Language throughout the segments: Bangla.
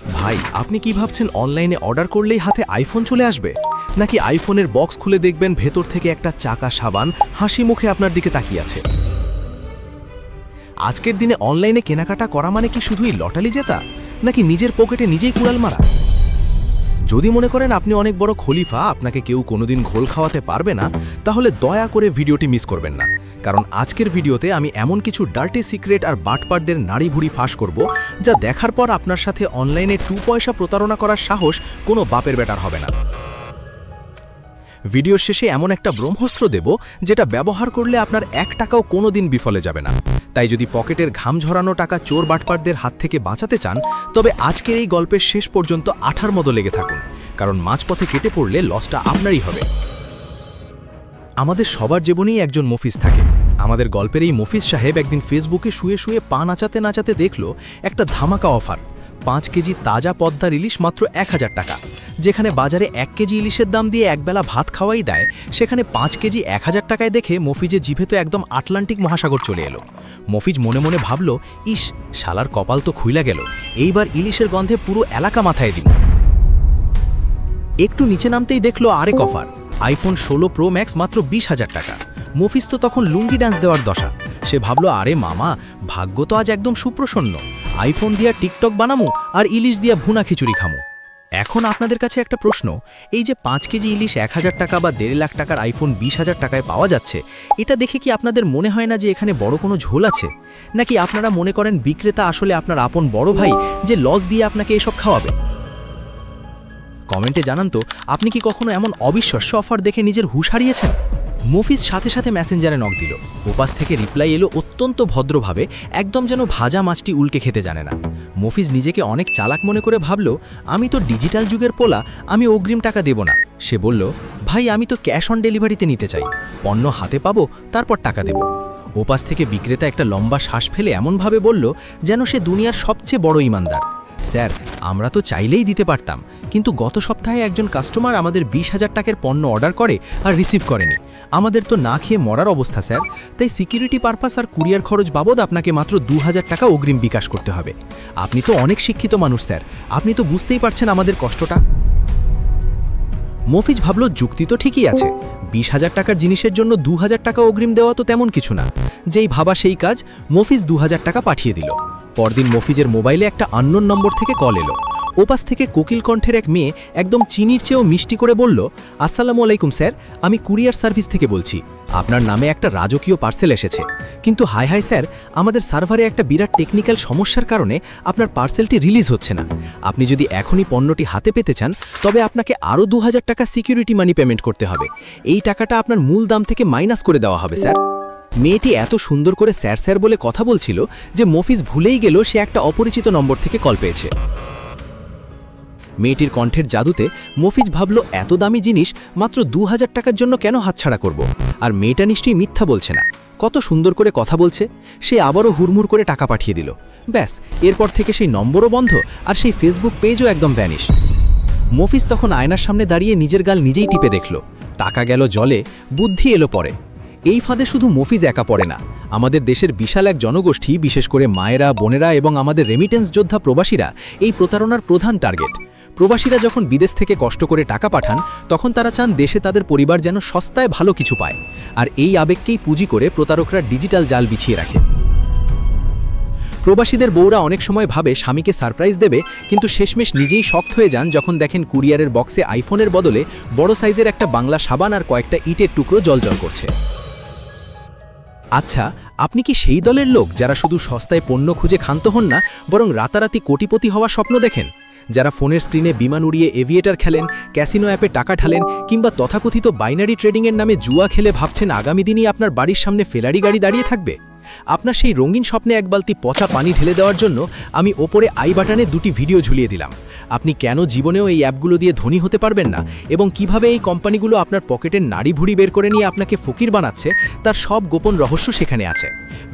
ভাই, আপনি কি ভাবছেন অনলাইনে অর্ডার করলেই হাতে আইফোন চলে আসবে? নাকি আইফোনের বক্স খুলে দেখবেন ভেতর থেকে একটা চাকা সাবান হাসি মুখে আপনার দিকে তাকিয়ে আছে? আজকের দিনে অনলাইনে কেনাকাটা করা মানে কি শুধুই লটারি জেতা, নাকি নিজের পকেটে নিজেই কুড়াল মারা? যদি মনে করেন আপনি অনেক বড় খলিফা, আপনাকে কেউ কোনোদিন ঘোল খাওয়াতে পারবে না, তাহলে দয়া করে ভিডিওটি মিস করবেন না। কারণ আজকের ভিডিওতে আমি এমন কিছু ডার্টি সিক্রেট আর বাটপারদের নাড়ি ভুড়ি ফাঁস করব, যা দেখার পর আপনার সাথে অনলাইনে 2 পয়সা প্রতারণা করার সাহস কোনো বাপের বেটার হবে না। ভিডিওর শেষে এমন একটা ব্রহ্মাস্ত্র দেব, যেটা ব্যবহার করলে আপনার 1 টাকাও কোনোদিন বিফলে যাবে না। তাই যদি পকেটের ঘাম ঝরানো টাকা চোর বাটপারদের হাত থেকে বাঁচাতে চান, তবে আজকের এই গল্পের শেষ পর্যন্ত আঠার মতো লেগে থাকুন, কারণ মাঝপথে কেটে পড়লে লসটা আপনারই হবে। আমাদের সবার জীবনেই একজন মফিজ থাকে। আমাদের গল্পের এই মফিজ সাহেব একদিন ফেসবুকে শুয়ে শুয়ে পা নাচাতে নাচাতে দেখল একটা ধামাকা অফার, 5 কেজি তাজা পদ্মার ইলিশ মাত্র 1000 টাকা। যেখানে বাজারে 1 কেজি ইলিশের দাম দিয়ে একবেলা ভাত খাওয়াই দেয়, সেখানে 5 কেজি 1000 টাকায় দেখে মফিজের জিভে তো একদম আটলান্টিক মহাসাগর চলে এলো। মফিজ মনে মনে ভাবল, ইস, শালার কপাল তো খুইলা গেল, এইবার ইলিশের গন্ধে পুরো এলাকা মাথায় দিব। একটু নিচে নামতেই দেখলো আরেক অফার, আইফোন 16 প্রো ম্যাক্স মাত্র 20,000 টাকা। মফিজ তো তখন লুঙ্গি ডান্স দেওয়ার দশা। সে ভাবল, আরে মামা, ভাগ্য তো আজ একদম সুপ্রসন্ন, আইফোন দিয়া টিকটক বানামু আর ইলিশ দিয়া ভুনা খিচুড়ি খামু। এখন আপনাদের কাছে একটা প্রশ্ন, এই যে 5 কেজি ইলিশ 1000 টাকা বা 1.5 লাখ টাকার আইফোন 20,000 টাকায় পাওয়া যাচ্ছে, এটা দেখে কি আপনাদের মনে হয় না যে এখানে বড় কোনো ঝোল আছে? নাকি আপনারা মনে করেন বিক্রেতা আসলে আপনার আপন বড় ভাই, যে লস দিয়ে আপনাকে এসব খাওয়াবে? কমেন্টে জানান তো, আপনি কি কখনো এমন অবিশ্বাস্য অফার দেখে নিজের হুঁশ হারিয়েছেন? মফিজ সাথে সাথে মেসেঞ্জারে নক দিল। ওপাশ থেকে রিপ্লাই এলো অত্যন্ত ভদ্রভাবে, একদম যেন ভাজা মাছটি উল্কে খেতে জানে না। মফিজ নিজেকে অনেক চালাক মনে করে ভাবল, আমি তো ডিজিটাল যুগের পোলা, আমি অগ্রিম টাকা দেব না। সে বলল, ভাই, আমি তো ক্যাশ অন ডেলিভারিতে নিতে চাই, পণ্য হাতে পাবো তারপর টাকা দেব। ওপাশ থেকে বিক্রেতা একটা লম্বা শ্বাস ফেলে এমনভাবে বলল, যেন সে দুনিয়ার সবচেয়ে বড় ইমানদার। স্যার, আমরা তো চাইলেই দিতে পারতাম, কিন্তু গত সপ্তাহে একজন কাস্টমার আমাদের 20,000 টাকার পণ্য অর্ডার করে আর রিসিভ করেনি। আমাদের তো না খেয়ে মরার অবস্থা স্যার, তাই সিকিউরিটি পারপাস আর কুরিয়ার খরচ বাবদ আপনাকে মাত্র 2000 টাকা অগ্রিম বিকাশ করতে হবে। আপনি তো অনেক শিক্ষিত মানুষ স্যার, আপনি তো বুঝতেই পারছেন আমাদের কষ্টটা। মফিজ ভাবল, যুক্তি তো ঠিকই আছে, 20,000 টাকার জিনিসের জন্য 2000 টাকা অগ্রিম দেওয়া তো তেমন কিছু না। যেই ভাবা সেই কাজ, মফিজ 2000 টাকা পাঠিয়ে দিল। পরদিন মফিজের মোবাইলে একটা আননোন নম্বর থেকে কল এলো। ওপাশ থেকে কোকিল কণ্ঠের এক মেয়ে একদম চিনির চেয়েও মিষ্টি করে বলল, আসসালামু আলাইকুম স্যার, আমি কুরিয়ার সার্ভিস থেকে বলছি, আপনার নামে একটা রাজকীয় পার্সেল এসেছে। কিন্তু হাই হাই স্যার, আমাদের সার্ভারে একটা বিরাট টেকনিক্যাল সমস্যার কারণে আপনার পার্সেলটি রিলিজ হচ্ছে না। আপনি যদি এখনই পণ্যটি হাতে পেতে চান, তবে আপনাকে আরও 2000 টাকা সিকিউরিটি মানি পেমেন্ট করতে হবে। এই টাকাটা আপনার মূল দাম থেকে মাইনাস করে দেওয়া হবে স্যার। মেয়েটি এত সুন্দর করে স্যার স্যার বলে কথা বলছিল যে মফিজ ভুলেই গেল সে একটা অপরিচিত নম্বর থেকে কল পেয়েছে। মেয়েটির কণ্ঠের জাদুতে মফিজ ভাবল, এত দামি জিনিস মাত্র 2000 টাকার জন্য কেন হাতছাড়া করব? আর মেয়েটা নিশ্চয়ই মিথ্যা বলছে না, কত সুন্দর করে কথা বলছে। সে আবারও হুড়মুড় করে টাকা পাঠিয়ে দিল। ব্যাস, এরপর থেকে সেই নম্বরও বন্ধ আর সেই ফেসবুক পেজও একদম ভ্যানিশ। মফিজ তখন আয়নার সামনে দাঁড়িয়ে নিজের গাল নিজেই টিপে দেখল। টাকা গেল জলে, বুদ্ধি এলো পরে। এই ফাঁদে শুধু মফিজ একা পড়ে না, আমাদের দেশের বিশাল এক জনগোষ্ঠী, বিশেষ করে মায়েরা, বোনেরা এবং আমাদের রেমিটেন্স যোদ্ধা প্রবাসীরা এই প্রতারণার প্রধান টার্গেট। প্রবাসীরা যখন বিদেশ থেকে কষ্ট করে টাকা পাঠান, তখন তারা চান দেশে তাদের পরিবার যেন সস্তায় ভালো কিছু পায়, আর এই আবেগকেই পুঁজি করে প্রতারকরা ডিজিটাল জাল বিছিয়ে রাখে। প্রবাসীদের বউরা অনেক সময় ভাবে স্বামীকে সারপ্রাইজ দেবে, কিন্তু শেষমেশ নিজেই শক্ত হয়ে যান যখন দেখেন কুরিয়ারের বক্সে আইফোনের বদলে বড় সাইজের একটা বাংলা সাবান আর কয়েকটা ইটের টুকরো জলজল করছে। আচ্ছা, আপনি কি সেই দলের লোক যারা শুধু সস্তায় পণ্য খুঁজে ক্ষান্ত হন না, বরং রাতারাতি কোটিপতি হওয়ার স্বপ্ন দেখেন? যারা ফোনের স্ক্রিনে বিমান উড়িয়ে এভিয়েটার খেলেন, ক্যাসিনো অ্যাপে টাকা ঢালেন, কিংবা তথাকথিত বাইনারি ট্রেডিংয়ের নামে জুয়া খেলে ভাবছেন আগামী দিনই আপনার বাড়ির সামনে ফেরারি গাড়ি দাঁড়িয়ে থাকবে? আপনার সেই রঙিন স্বপ্নে এক বালতি পচা পানি ঢেলে দেওয়ার জন্য আমি ওপরে আই বাটনে 2টি ভিডিও ঝুলিয়ে দিলাম। আপনি কেন জীবনেও এই অ্যাপগুলো দিয়ে ধনী হতে পারবেন না, এবং কিভাবে এই কোম্পানিগুলো আপনার পকেটের নাড়ি ভুড়ি বের করে নিয়ে আপনাকে ফকির বানাচ্ছে, তার সব গোপন রহস্য সেখানে আছে।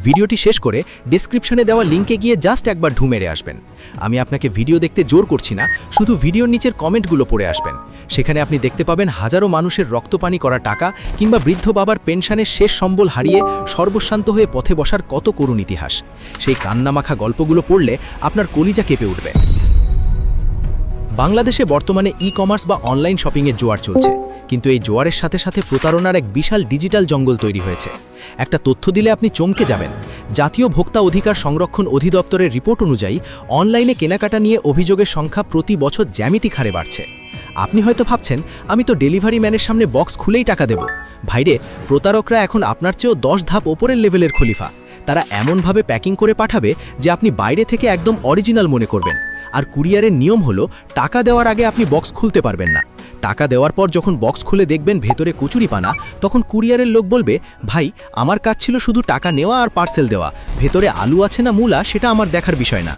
ভিডিওটি শেষ করে ডেসক্রিপশনে দেওয়া লিঙ্কে গিয়ে জাস্ট একবার ঢু মেরে আসবেন। আমি আপনাকে ভিডিও দেখতে জোর করছি না, শুধু ভিডিওর নিচের কমেন্টগুলো পড়ে আসবেন। সেখানে আপনি দেখতে পাবেন হাজারো মানুষের রক্তপানি করা টাকা, কিংবা বৃদ্ধ বাবার পেনশনের শেষ সম্বল হারিয়ে সর্বশান্ত হয়ে পথে বসার কত করুণ ইতিহাস। সেই কান্নামাখা গল্পগুলো পড়লে আপনার কলিজা কেঁপে উঠবে। বাংলাদেশে বর্তমানে ই-কমার্স বা অনলাইন শপিংয়ের জোয়ার চলছে, কিন্তু এই জোয়ারের সাথে সাথে প্রতারণার এক বিশাল ডিজিটাল জঙ্গল তৈরি হয়েছে। একটা তথ্য দিলে আপনি চমকে যাবেন। জাতীয় ভোক্তা অধিকার সংরক্ষণ অধিদপ্তরের রিপোর্ট অনুযায়ী অনলাইনে কেনাকাটা নিয়ে অভিযোগের সংখ্যা প্রতি বছর জ্যামিতিক হারে বাড়ছে। আপনি হয়তো ভাবছেন, আমি তো ডেলিভারি ম্যানের সামনে বক্স খুলেই টাকা দেব। ভাইরে, প্রতারকরা এখন আপনার চেয়েও 10 ধাপ ওপরের লেভেলের খলিফা। তারা এমনভাবে প্যাকিং করে পাঠাবে যে আপনি বাইরে থেকে একদম অরিজিনাল মনে করবেন। আর কুরিয়ারের নিয়ম হলো, টাকা দেওয়ার আগে আপনি বক্স খুলতে পারবেন না। টাকা দেওয়ার পর যখন বক্স খুলে দেখবেন ভেতরে কচুরিপানা, তখন কুরিয়ারের লোক বলবে, ভাই, আমার কাজ ছিল শুধু টাকা নেওয়া আর পার্সেল দেওয়া, ভেতরে আলু আছে না মূলা সেটা আমার দেখার বিষয় না।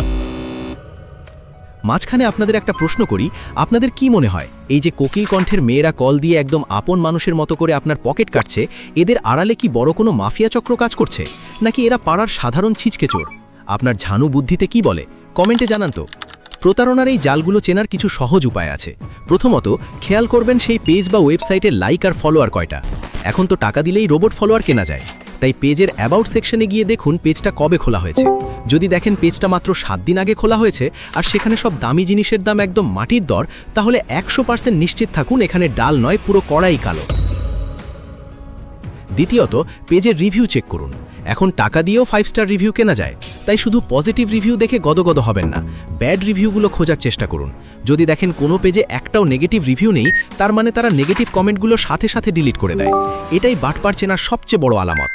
মাঝখানে আপনাদের একটা প্রশ্ন করি, আপনাদের কি মনে হয় এই যে কোকিল কণ্ঠের মেয়েরা কল দিয়ে একদম আপন মানুষের মতো করে আপনার পকেট কাটছে, এদের আড়ালে কি বড় কোনো মাফিয়া চক্র কাজ করছে, নাকি এরা পাড়ার সাধারণ ছিচকে চোর? আপনার ঝানু বুদ্ধিতে কি বলে কমেন্টে জানান তো। প্রতারণার এই জালগুলো চেনার কিছু সহজ উপায় আছে। প্রথমত, খেয়াল করবেন সেই পেজ বা ওয়েবসাইটের লাইক আর ফলোয়ার কয়টা। এখন তো টাকা দিলেই রোবট ফলোয়ার কেনা যায়, তাই পেজের অ্যাবাউট সেকশনে গিয়ে দেখুন পেজটা কবে খোলা হয়েছে। যদি দেখেন পেজটা মাত্র 7 দিন আগে খোলা হয়েছে আর সেখানে সব দামি জিনিসের দাম একদম মাটির দর, তাহলে 100% নিশ্চিত থাকুন এখানে ডাল নয়, পুরো কড়াই কালো। দ্বিতীয়ত, পেজের রিভিউ চেক করুন। এখন টাকা দিয়েও 5 স্টার রিভিউ কেনা যায়, তাই শুধু পজিটিভ রিভিউ দেখে গদগদ হবেন না, ব্যাড রিভিউগুলো খোঁজার চেষ্টা করুন। যদি দেখেন কোনো পেজে একটাও নেগেটিভ রিভিউ নেই, তার মানে তারা নেগেটিভ কমেন্টগুলো সাথে সাথে ডিলিট করে দেয়। এটাই বাটপার চেনার সবচেয়ে বড় আলামত।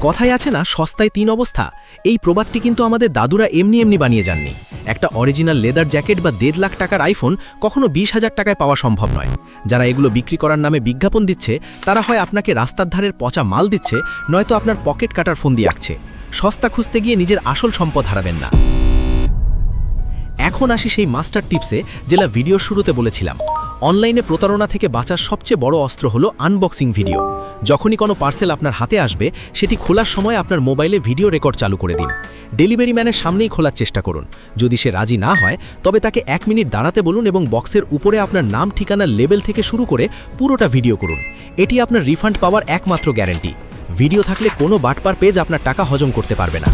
কথায় আছে না, সস্তায় 3 অবস্থা? এই প্রবাদটি কিন্তু আমাদের দাদুরা এমনি এমনি বানিয়ে যাননি। একটা অরিজিনাল লেদার জ্যাকেট বা 1.5 লাখ টাকার আইফোন কখনো 20,000 টাকায় পাওয়া সম্ভব নয়। যারা এগুলো বিক্রি করার নামে বিজ্ঞাপন দিচ্ছে, তারা হয় আপনাকে রাস্তার ধারের পচা মাল দিচ্ছে, নয়তো আপনার পকেট কাটার ফোন দিয়ে আঁকছে। সস্তা খুঁজতে গিয়ে নিজের আসল সম্পদ হারাবেন না। এখন আসি সেই মাস্টার টিপসে, যেটা ভিডিওর শুরুতে বলেছিলাম। অনলাইনে প্রতারণা থেকে বাঁচার সবচেয়ে বড় অস্ত্র হলো আনবক্সিং ভিডিও। যখনই কোনো পার্সেল আপনার হাতে আসবে, সেটি খোলার সময় আপনার মোবাইলে ভিডিও রেকর্ড চালু করে দিন। ডেলিভারি ম্যানের সামনেই খোলার চেষ্টা করুন। যদি সে রাজি না হয়, তবে তাকে 1 মিনিট দাঁড়াতে বলুন এবং বক্সের উপরে আপনার নাম, ঠিকানার লেবেল থেকে শুরু করে পুরোটা ভিডিও করুন। এটি আপনার রিফান্ড পাওয়ার একমাত্র গ্যারান্টি। ভিডিও থাকলে কোনো বাটপার পেজ আপনার টাকা হজম করতে পারবে না।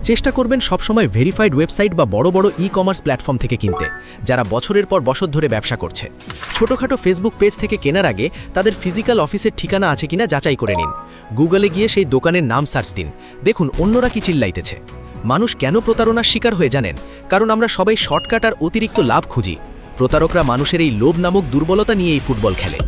চেষ্টা করবেন সবসময় ভেরিফাইড ওয়েবসাইট বা বড় বড় ই-কমার্স প্ল্যাটফর্ম থেকে কিনতে, যারা বছরের পর বছর ধরে ব্যবসা করছে। ছোটখাটো ফেসবুক পেজ থেকে কেনার আগে তাদের ফিজিক্যাল অফিসের ঠিকানা আছে কিনা যাচাই করে নিন। গুগলে গিয়ে সেই দোকানের নাম সার্চ দিন, দেখুন অন্যরা কি চিল্লাইতেছে। মানুষ কেন প্রতারণার শিকার হয়ে জানেন? কারণ আমরা সবাই শর্টকাট আর অতিরিক্ত লাভ খুঁজি। প্রতারকরা মানুষের এই লোভ নামক দুর্বলতা নিয়েই ফুটবল খেলে।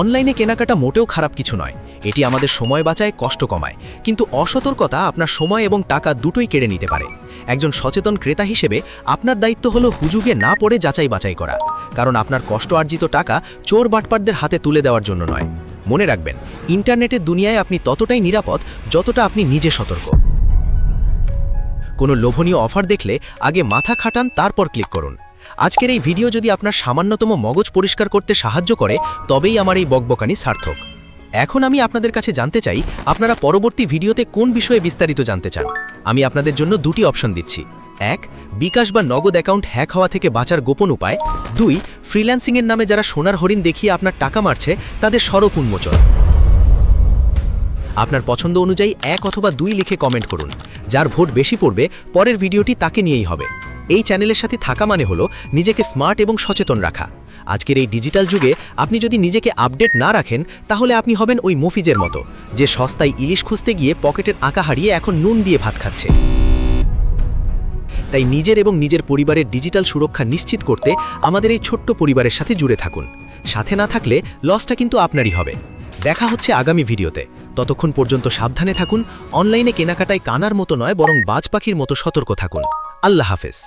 অনলাইনে কেনাকাটা মোটেও খারাপ কিছু নয়, এটি আমাদের সময় বাঁচায়, কষ্ট কমায়, কিন্তু অসতর্কতা আপনার সময় এবং টাকা দুটোই কেড়ে নিতে পারে। একজন সচেতন ক্রেতা হিসেবে আপনার দায়িত্ব হলো হুজুগে না পড়ে যাচাই বাছাই করা, কারণ আপনার কষ্ট অর্জিত টাকা চোর বাটপারদের হাতে তুলে দেওয়ার জন্য নয়। মনে রাখবেন, ইন্টারনেটের দুনিয়ায় আপনি ততটাই নিরাপদ যতটা আপনি নিজে সতর্ক। কোনো লোভনীয় অফার দেখলে আগে মাথা খাটান, তারপর ক্লিক করুন। আজকের এই ভিডিও যদি আপনার সামান্যতম মগজ পরিষ্কার করতে সাহায্য করে, তবেই আমার এই বকবকানি সার্থক। এখন আমি আপনাদের কাছে জানতে চাই, আপনারা পরবর্তী ভিডিওতে কোন বিষয়ে বিস্তারিত জানতে চান। আমি আপনাদের জন্য 2টি অপশন দিচ্ছি। 1, বিকাশ বা নগদ অ্যাকাউন্ট হ্যাক হওয়া থেকে বাঁচার গোপন উপায়। 2, ফ্রিল্যান্সিংয়ের নামে যারা সোনার হরিণ দেখিয়ে আপনার টাকা মারছে, তাদের স্বরূপ উন্মোচন। আপনার পছন্দ অনুযায়ী 1 অথবা 2 লিখে কমেন্ট করুন। যার ভোট বেশি পড়বে, পরের ভিডিওটি তাকে নিয়েই হবে। এই চ্যানেলের সাথে থাকা মানে হলো নিজেকে স্মার্ট এবং সচেতন রাখা। আজকের এই ডিজিটাল যুগে আপনি যদি নিজেকে আপডেট না রাখেন, তাহলে আপনি হবেন ওই মফিজের মতো, যে সস্তায় ইলিশ খুঁজতে গিয়ে পকেটের আঁকা হারিয়ে এখন নুন দিয়ে ভাত খাচ্ছে। তাই নিজের এবং নিজের পরিবারের ডিজিটাল সুরক্ষা নিশ্চিত করতে আমাদের এই ছোট্ট পরিবারের সাথে জুড়ে থাকুন। সাথে না থাকলে লসটা কিন্তু আপনারই হবে। দেখা হচ্ছে আগামী ভিডিওতে। ততক্ষণ পর্যন্ত সাবধানে থাকুন। অনলাইনে কেনাকাটায় কানার মতো নয়, বরং বাজ পাখির মতো সতর্ক থাকুন। আল্লাহ হাফেজ।